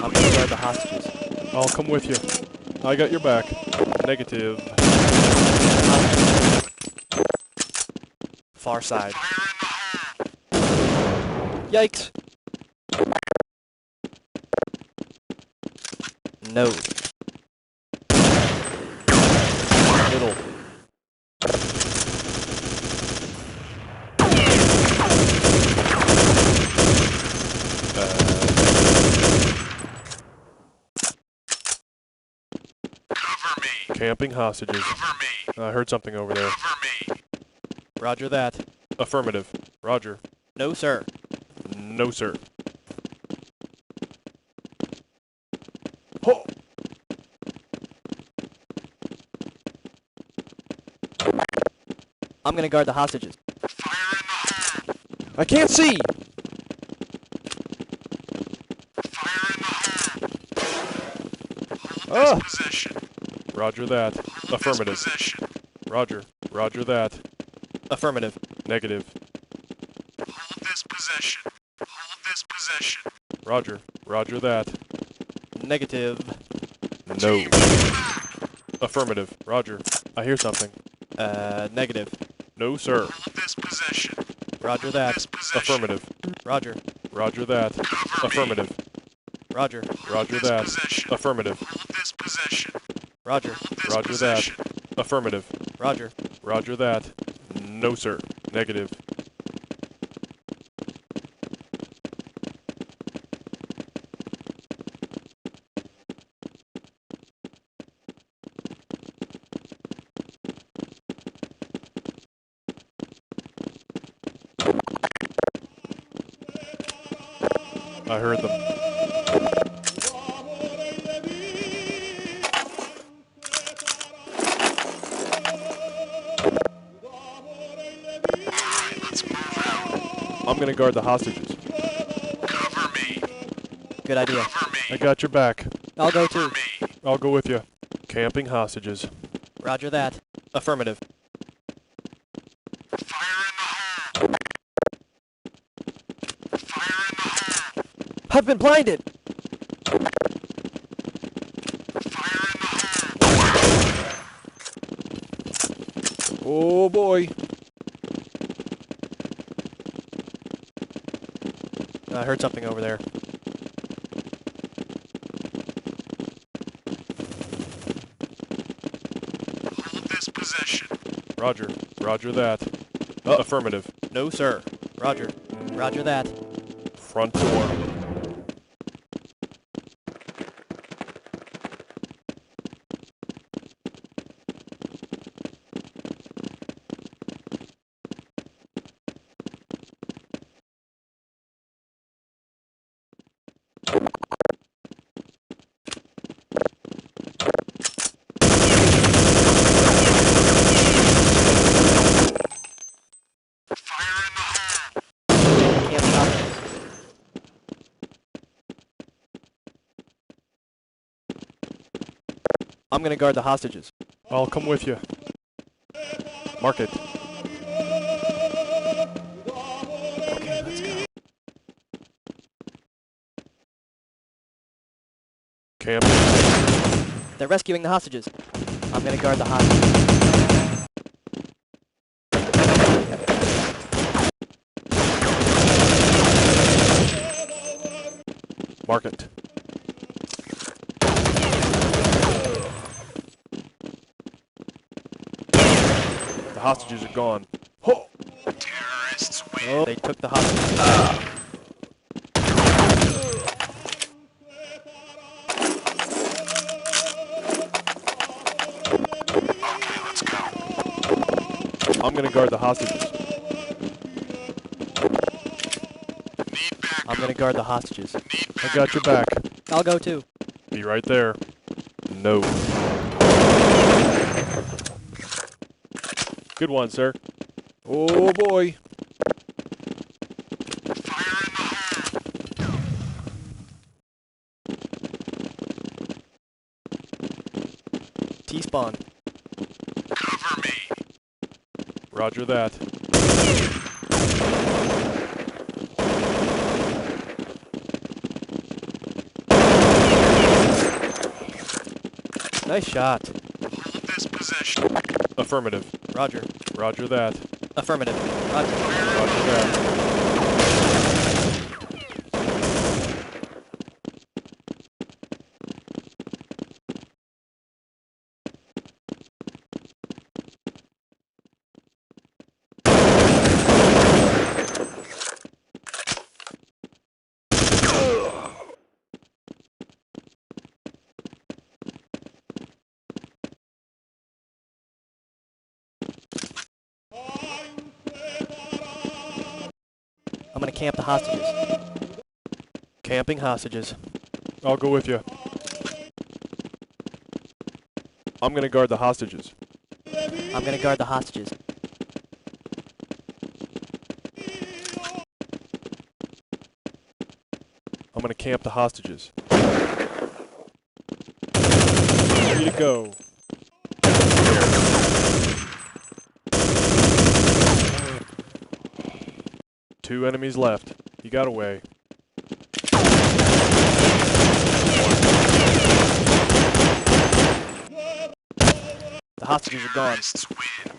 I'm gonna guard the hostages. I'll come with you. I got your back. Negative. Far side. Yikes! No. Middle. Cover me. Camping hostages. Cover me. I heard something over there. Cover me. Roger that. Affirmative. Roger. No, sir. No, sir. Ho! I'm gonna guard the hostages. Fire in the hole. I can't see! Fire in the hole. Hold Ah! this position. Roger that. Hold Affirmative. this position. Roger. Roger that. Affirmative. Negative. Hold this position. Hold this position. Roger. Roger that. Negative. No. Affirmative. Roger. I hear something. Negative. No, sir. Hold this position. Roger that. This position. Affirmative. Roger. Roger that. Cover me. Affirmative. Roger. Roger This that. position. Affirmative. Hold this position. Roger. Hold this Roger that. position. Affirmative. Roger. Roger that. No, sir. Negative. I heard them. Alright, let's move out. I'm gonna guard the hostages. Cover me. Good idea. Cover I me. got your back. I'll go too. Cover me. I'll go with you. Camping hostages. Roger that. Affirmative. Fire in the hole. Fire in the hole. I've been blinded! Fire in the hole. Oh boy. I heard something over there. Hold this position. Roger. Roger that. Affirmative. No, sir. Roger. Roger that. Front door. Fire in the hole. Can't stop this. I'm gonna guard the hostages. I'll come with you. Mark it. Okay, let's go. Camp. They're rescuing the hostages. I'm gonna guard the hostages. Mark it. The hostages are gone. Ho! Terrorists win. Oh, they took the hostages. Okay, let's go. I'm gonna guard the hostages. Need backup. I'm gonna guard the hostages. Need I backup. got your back. I'll go too. Be right there. No. Good one, sir. Oh boy. Fire in the hole. T-spawn. Cover me. Roger that. Nice shot. Hold this position. Affirmative. Roger. Roger that. Affirmative. Roger. Roger that. I'm gonna camp the hostages. Camping hostages. I'll go with you. I'm gonna guard the hostages. I'm gonna guard the hostages. I'm gonna camp the hostages. Ready to go. Two enemies left. You got away. The hostages are gone. Terrorists win.